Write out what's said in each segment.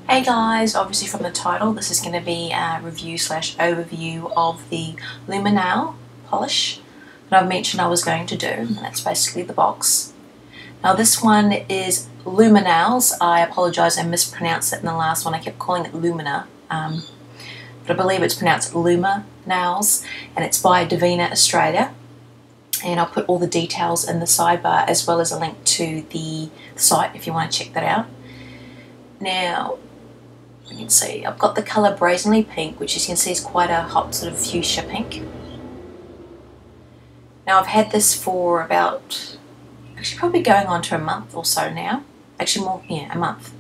Hey guys, obviously from the title this is going to be a review slash overview of the LumaNail polish that I've mentioned I was going to do, and that's basically the box. Now this one is LumaNails. I apologise, I mispronounced it in the last one. I kept calling it Lumina, but I believe it's pronounced LumaNails, and it's by Divina Australia. And I'll put all the details in the sidebar as well as a link to the site if you want to check that out. Now, you can see I've got the colour Brazenly pink, which as you can see is quite a hot sort of fuchsia pink. Now I've had this for about, actually probably going on to a month or so now. Actually more, yeah, a month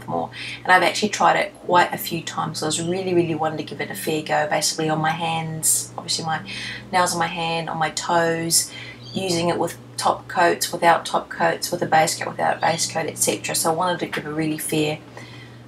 more. And I've actually tried it quite a few times, so I was really wanting to give it a fair go, basically on my hands, obviously my nails on my hand, on my toes, using it with top coats, without top coats, with a base coat, without a base coat, etc. So I wanted to give a really fair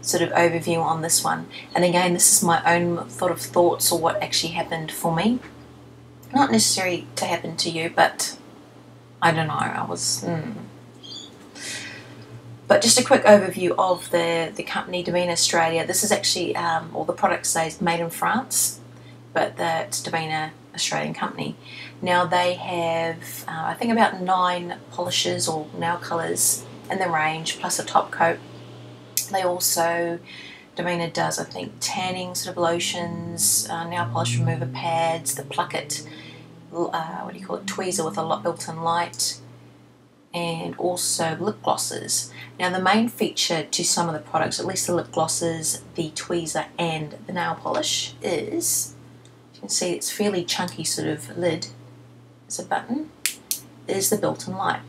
sort of overview on this one. And again, this is my own sort of thoughts or what actually happened for me. Not necessarily to happen to you, but I don't know, I was... But just a quick overview of the company Divina Australia. This is actually, or the product says made in France, but it's Divina Australian company. Now they have, I think about 9 polishes or nail colours in the range, plus a top coat. They also, Divina does, I think, tanning sort of lotions, nail polish remover pads, the Pluck It, tweezer with a built-in light, and also lip glosses. Now the main feature to some of the products, at least the lip glosses, the tweezer and the nail polish, is, you can see it's fairly chunky sort of lid, it's a button, is the built-in light.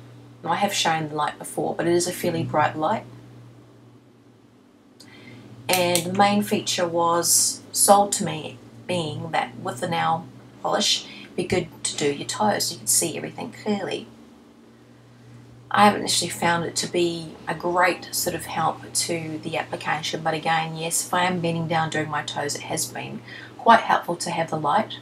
Now I have shown the light before, but it is a fairly bright light. And the main feature was sold to me being that with the nail polish, it'd be good to do your toes so you can see everything clearly. I haven't actually found it to be a great sort of help to the application, but again, yes, if I am bending down doing my toes, it has been quite helpful to have the light.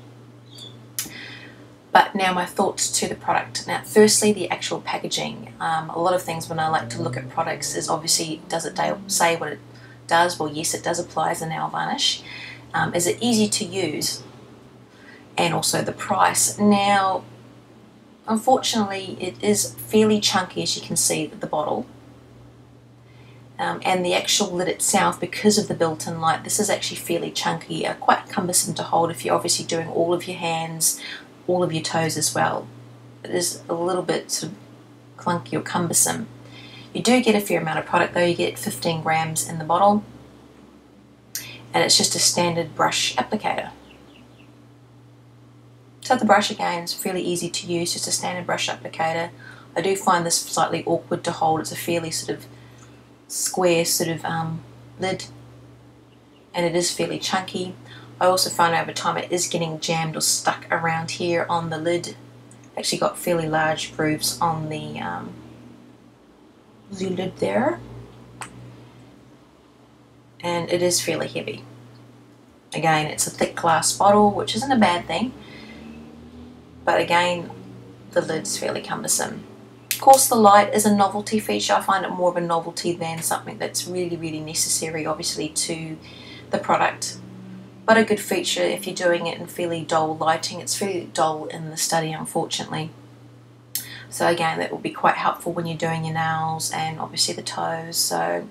But now my thoughts to the product. Now firstly, the actual packaging. A lot of things when I like to look at products is obviously, does it say what it does? Well, yes, it does apply as a nail varnish. Is it easy to use? And also the price. Now, unfortunately, it is fairly chunky, as you can see at the bottle. And the actual lid itself, because of the built-in light, this is actually fairly chunky, quite cumbersome to hold if you're obviously doing all of your hands, all of your toes as well. It is a little bit sort of clunky or cumbersome. You do get a fair amount of product though. You get 15 grams in the bottle, and it's just a standard brush applicator. So the brush again is fairly easy to use, just a standard brush applicator. I do find this slightly awkward to hold. It's a fairly sort of square sort of lid, and it is fairly chunky. I also find over time it is getting jammed or stuck around here on the lid. Actually got fairly large grooves on the lid there, and it is fairly heavy. Again, it's a thick glass bottle, which isn't a bad thing. But again, the lid's fairly cumbersome. Of course, the light is a novelty feature. I find it more of a novelty than something that's really necessary, obviously, to the product. But a good feature if you're doing it in fairly dull lighting. It's fairly dull in the study, unfortunately. So again, that will be quite helpful when you're doing your nails and obviously the toes. So,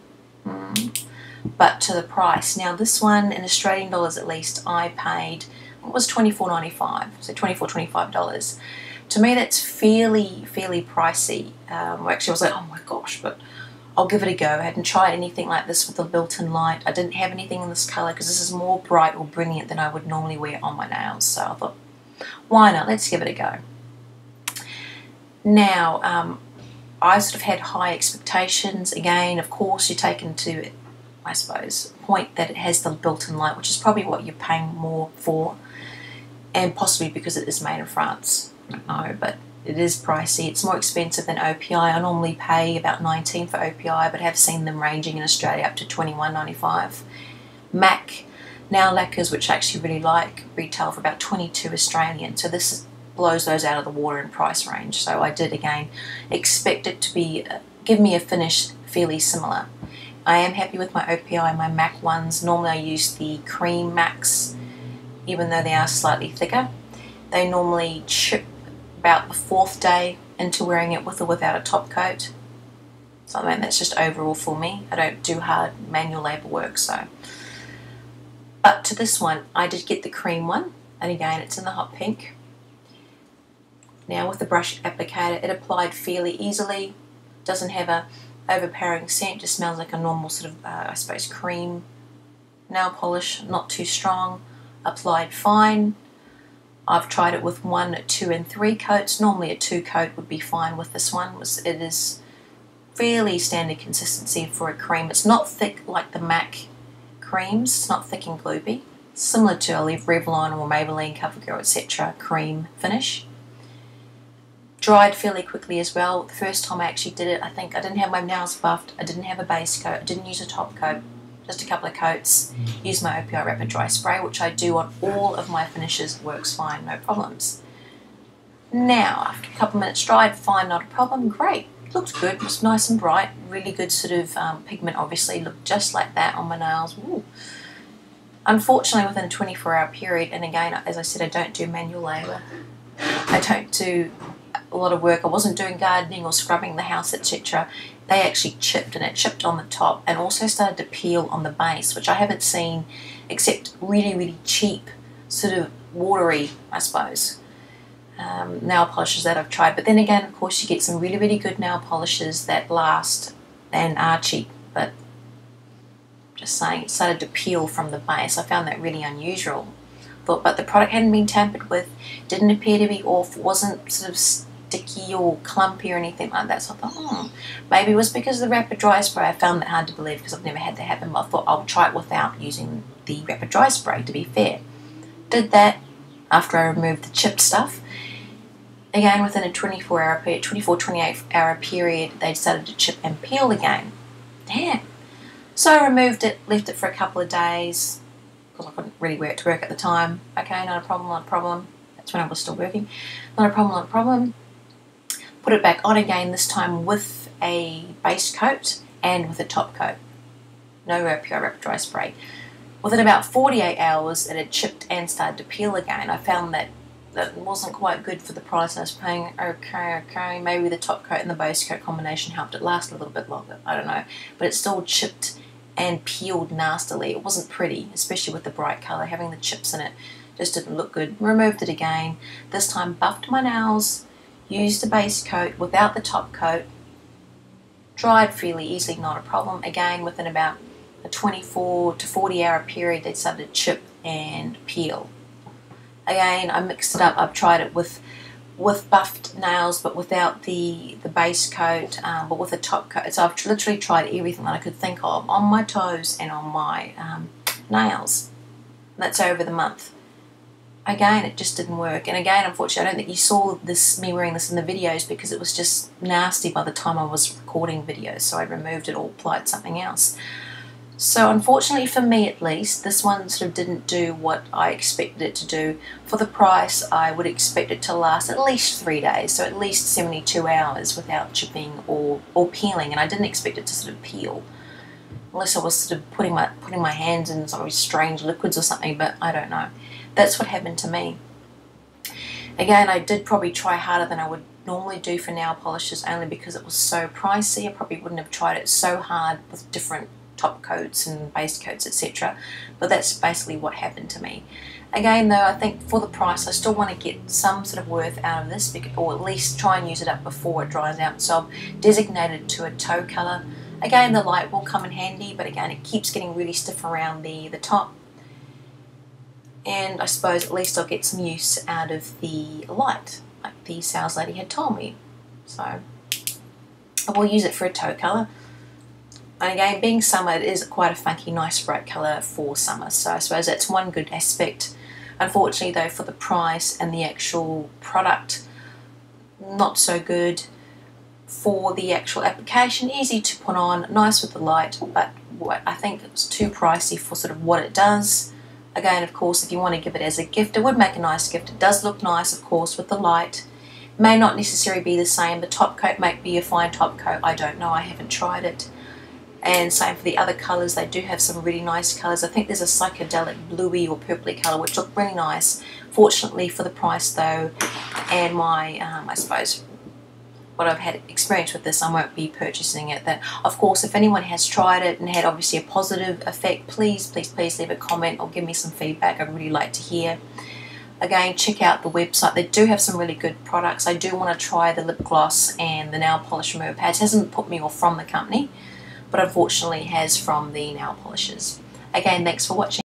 but to the price. Now this one, in Australian dollars at least, I paid, it was $24.95, so $25. To me, that's fairly pricey. Actually, I was like, oh my gosh, but I'll give it a go. I hadn't tried anything like this with a built-in light. I didn't have anything in this colour because this is more bright or brilliant than I would normally wear on my nails. So I thought, why not? Let's give it a go. Now, I sort of had high expectations. Again, of course, you're taken to, I suppose, point that it has the built-in light, which is probably what you're paying more for, and possibly because it is made in France. I don't know, but it is pricey. It's more expensive than OPI. I normally pay about $19 for OPI, but have seen them ranging in Australia up to $21.95. MAC nail lacquers, which I actually really like, retail for about $22 Australian. So this blows those out of the water in price range. So I did again expect it to be give me a finish fairly similar. I am happy with my OPI, my MAC ones. Normally I use the cream MACs, even though they are slightly thicker. They normally chip about the 4th day into wearing it with or without a top coat. So I mean, that's just overall for me. I don't do hard manual labour work, so. But to this one, I did get the cream one, and again, it's in the hot pink. Now with the brush applicator, it applied fairly easily. Doesn't have a overpowering scent, just smells like a normal sort of, I suppose, cream nail polish, not too strong. Applied fine. I've tried it with 1, 2 and 3 coats. Normally a 2 coat would be fine with this one. It is fairly standard consistency for a cream. It's not thick like the MAC creams. It's not thick and gloopy. Similar to a Revlon or Maybelline, CoverGirl, etc. cream finish. Dried fairly quickly as well. The first time I actually did it, I think I didn't have my nails buffed. I didn't have a base coat. I didn't use a top coat. Just a couple of coats. Use my OPI Rapid Dry Spray, which I do on all of my finishes. Works fine, no problems. Now, after a couple of minutes dried, fine, not a problem, great. Looked good, was nice and bright. Really good sort of pigment, obviously. Looked just like that on my nails. Ooh. Unfortunately, within a 24-hour period, and again, as I said, I don't do manual labour. I don't do a lot of work. I wasn't doing gardening or scrubbing the house, etc. They actually chipped, and it chipped on the top and also started to peel on the base, which I haven't seen except really, really cheap, sort of watery, I suppose, nail polishes that I've tried. But then again, of course, you get some really, really good nail polishes that last and are cheap, but just saying, it started to peel from the base. I found that really unusual. But the product hadn't been tampered with, didn't appear to be off, wasn't sort of sticky or clumpy or anything like that. So I thought, maybe it was because of the Rapid Dry Spray. I found that hard to believe because I've never had that happen, but I thought I'll try it without using the Rapid Dry Spray, to be fair. Did that after I removed the chipped stuff. Again, within a 28 hour period, they started to chip and peel again. Damn. So I removed it, left it for a couple of days, because I couldn't really wear it to work at the time. Okay, not a problem, not a problem. That's when I was still working. Not a problem, not a problem. Put it back on again, this time with a base coat and with a top coat. No OPI Rapid Dry Spray. Within about 48 hours, it had chipped and started to peel again. I found that wasn't quite good for the price I was paying. Okay, maybe the top coat and the base coat combination helped it last a little bit longer. I don't know. But it still chipped and peeled nastily. It wasn't pretty, especially with the bright colour. Having the chips in it just didn't look good. Removed it again. This time buffed my nails, used a base coat without the top coat, dried fairly easily, not a problem. Again, within about a 24 to 40 hour period, they started to chip and peel. Again, I mixed it up. I've tried it with buffed nails, but without the base coat, but with a top coat. So I've literally tried everything that I could think of on my toes and on my nails. That's over the month. Again, it just didn't work. And again, unfortunately, I don't think you saw me wearing this in the videos because it was just nasty by the time I was recording videos. So I removed it or applied something else. So unfortunately for me at least, this one sort of didn't do what I expected it to do. For the price, I would expect it to last at least 3 days, so at least 72 hours without chipping or peeling, and I didn't expect it to sort of peel. Unless I was sort of putting my hands in some strange liquids or something, but I don't know. That's what happened to me. Again, I did probably try harder than I would normally do for nail polishes only because it was so pricey. I probably wouldn't have tried it so hard with different top coats and base coats, etc. But that's basically what happened to me. Again though, I think for the price I still want to get some sort of worth out of this, or at least try and use it up before it dries out. So I've designated to a toe colour. Again, the light will come in handy, but again it keeps getting really stiff around the top. And I suppose at least I'll get some use out of the light, like the sales lady had told me. So I will use it for a toe colour. And again, being summer, it is quite a funky, nice bright colour for summer. So I suppose that's one good aspect. Unfortunately though, for the price and the actual product, not so good. For the actual application, easy to put on, nice with the light, but I think it was too pricey for sort of what it does. Again, of course, if you want to give it as a gift, it would make a nice gift. It does look nice, of course, with the light. May not necessarily be the same. The top coat might be a fine top coat. I don't know. I haven't tried it. And same for the other colours, they do have some really nice colours. I think there's a psychedelic bluey or purpley colour which look really nice. Fortunately for the price though, and my, I suppose, what I've had experience with this, I won't be purchasing it. That, of course, if anyone has tried it and had obviously a positive effect, please, please, please leave a comment or give me some feedback. I'd really like to hear. Again, check out the website. They do have some really good products. I do want to try the lip gloss and the nail polish remover pads. It hasn't put me off from the company, but unfortunately has from the nail polishes. Again, thanks for watching.